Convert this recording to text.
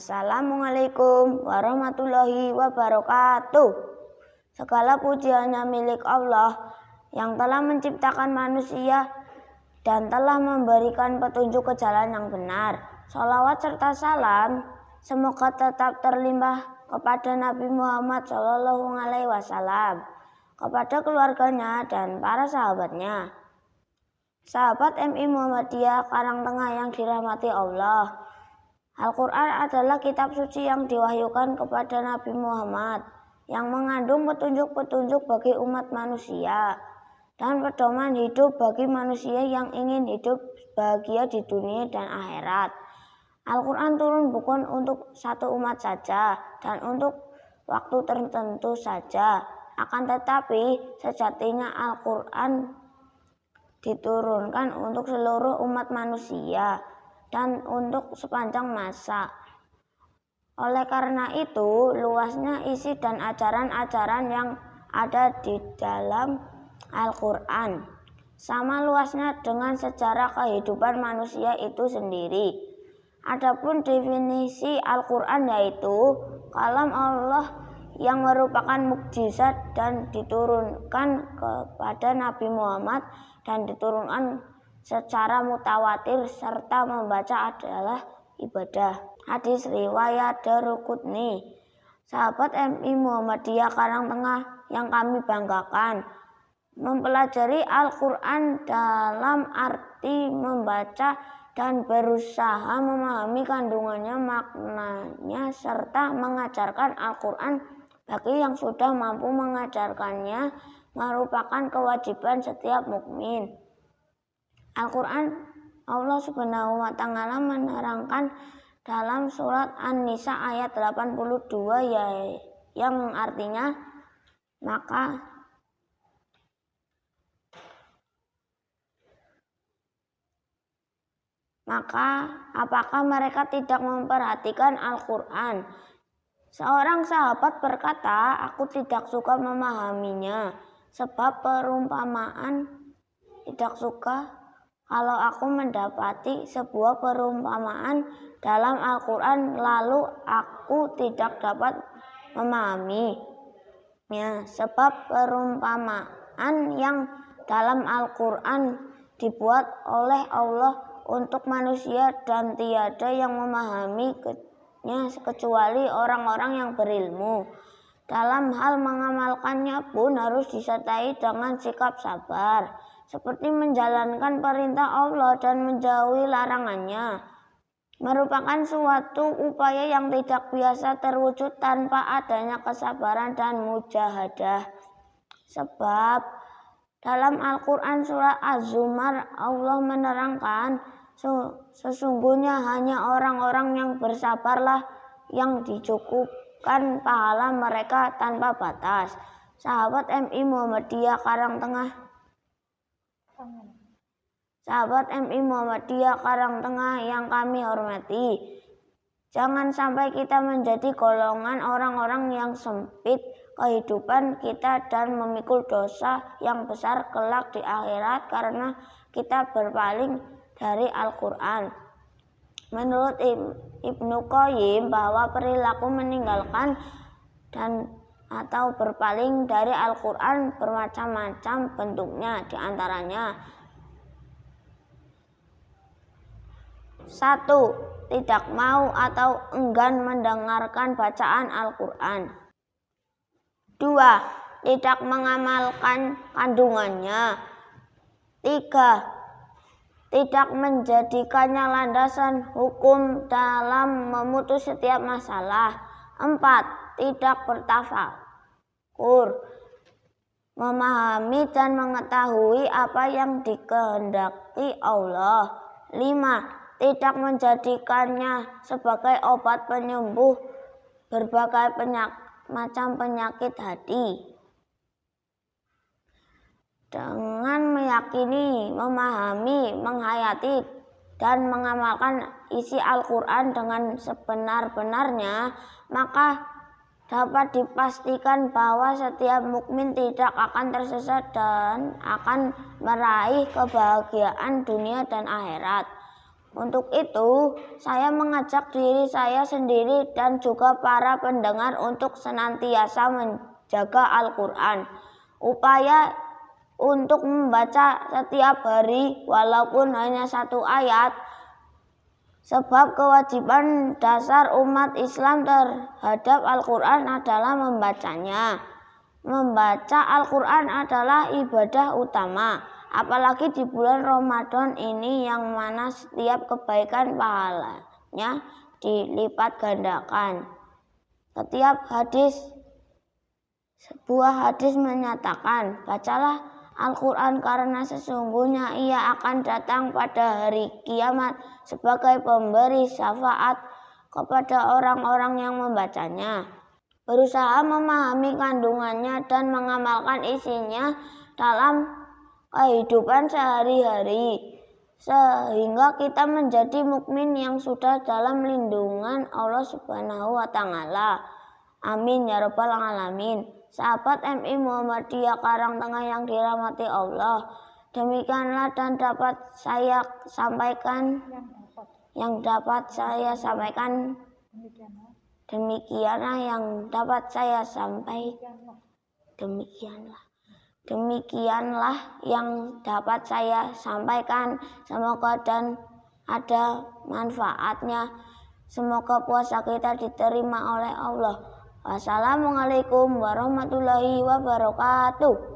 Assalamualaikum warahmatullahi wabarakatuh. Segala pujiannya milik Allah yang telah menciptakan manusia dan telah memberikan petunjuk ke jalan yang benar. Sholawat serta salam semoga tetap terlimpah kepada Nabi Muhammad SAW, kepada keluarganya dan para sahabatnya. Sahabat MI Muhammadiyah Karangtengah yang dirahmati Allah, Al-Quran adalah kitab suci yang diwahyukan kepada Nabi Muhammad yang mengandung petunjuk-petunjuk bagi umat manusia dan pedoman hidup bagi manusia yang ingin hidup bahagia di dunia dan akhirat. Al-Quran turun bukan untuk satu umat saja dan untuk waktu tertentu saja, akan tetapi sejatinya Al-Quran diturunkan untuk seluruh umat manusia dan untuk sepanjang masa. Oleh karena itu, luasnya isi dan ajaran-ajaran yang ada di dalam Al-Quran sama luasnya dengan sejarah kehidupan manusia itu sendiri. Adapun definisi Al-Quran yaitu kalam Allah yang merupakan mukjizat dan diturunkan kepada Nabi Muhammad dan diturunkan secara mutawatir serta membaca adalah ibadah. Hadis riwayat Daruqutni. Sahabat MI Muhammadiyah Karangtengah yang kami banggakan, mempelajari Al-Quran dalam arti membaca dan berusaha memahami kandungannya, maknanya, serta mengajarkan Al-Quran bagi yang sudah mampu mengajarkannya merupakan kewajiban setiap mukmin. Al-Quran Allah Subhanahu wa Ta'ala menerangkan dalam surat An-Nisa ayat 82 yang artinya maka apakah mereka tidak memperhatikan Al-Quran? Seorang sahabat berkata, aku tidak suka memahaminya sebab perumpamaan tidak suka kalau aku mendapati sebuah perumpamaan dalam Al-Quran lalu aku tidak dapat memahaminya sebab perumpamaan yang dalam Al-Quran dibuat oleh Allah untuk manusia dan tiada yang memahaminya kecuali orang-orang yang berilmu. Dalam hal mengamalkannya pun harus disertai dengan sikap sabar, seperti menjalankan perintah Allah dan menjauhi larangannya, merupakan suatu upaya yang tidak biasa terwujud tanpa adanya kesabaran dan mujahadah. Sebab dalam Al-Quran surat Az-Zumar Allah menerangkan, sesungguhnya hanya orang-orang yang bersabarlah yang dicukupkan pahala mereka tanpa batas. Sahabat MI Muhammadiyah Karangtengah yang kami hormati, jangan sampai kita menjadi golongan orang-orang yang sempit kehidupan kita dan memikul dosa yang besar kelak di akhirat karena kita berpaling dari Al-Quran. Menurut Ibnu Qayyim bahwa perilaku meninggalkan dan atau berpaling dari Al-Quran bermacam-macam bentuknya, diantaranya 1. Tidak mau atau enggan mendengarkan bacaan Al-Quran. 2. Tidak mengamalkan kandungannya. 3. Tidak menjadikannya landasan hukum dalam memutus setiap masalah. 4. Tidak bertafakur, memahami dan mengetahui apa yang dikehendaki Allah. 5. Tidak menjadikannya sebagai obat penyembuh berbagai macam penyakit hati. Dengan meyakini, memahami, menghayati, dan mengamalkan isi Al-Quran dengan sebenar-benarnya, maka dapat dipastikan bahwa setiap mukmin tidak akan tersesat dan akan meraih kebahagiaan dunia dan akhirat. Untuk itu, saya mengajak diri saya sendiri dan juga para pendengar untuk senantiasa menjaga Al-Quran. Upaya untuk membaca setiap hari walaupun hanya 1 ayat, sebab kewajiban dasar umat Islam terhadap Al-Quran adalah membacanya. Membaca Al-Quran adalah ibadah utama, apalagi di bulan Ramadan ini yang mana setiap kebaikan pahalanya dilipat gandakan. Sebuah hadis menyatakan, bacalah Al-Quran karena sesungguhnya ia akan datang pada hari kiamat sebagai pemberi syafaat kepada orang-orang yang membacanya. Berusaha memahami kandungannya dan mengamalkan isinya dalam kehidupan sehari-hari, sehingga kita menjadi mukmin yang sudah dalam lindungan Allah Subhanahu wa Ta'ala. Amin ya rabbal alamin. Sahabat MI Muhammadiyah Karangtengah yang dirahmati Allah, demikianlah dan dapat saya sampaikan Demikianlah yang dapat saya sampaikan. Semoga dan ada manfaatnya. Semoga puasa kita diterima oleh Allah. Wassalamualaikum warahmatullahi wabarakatuh.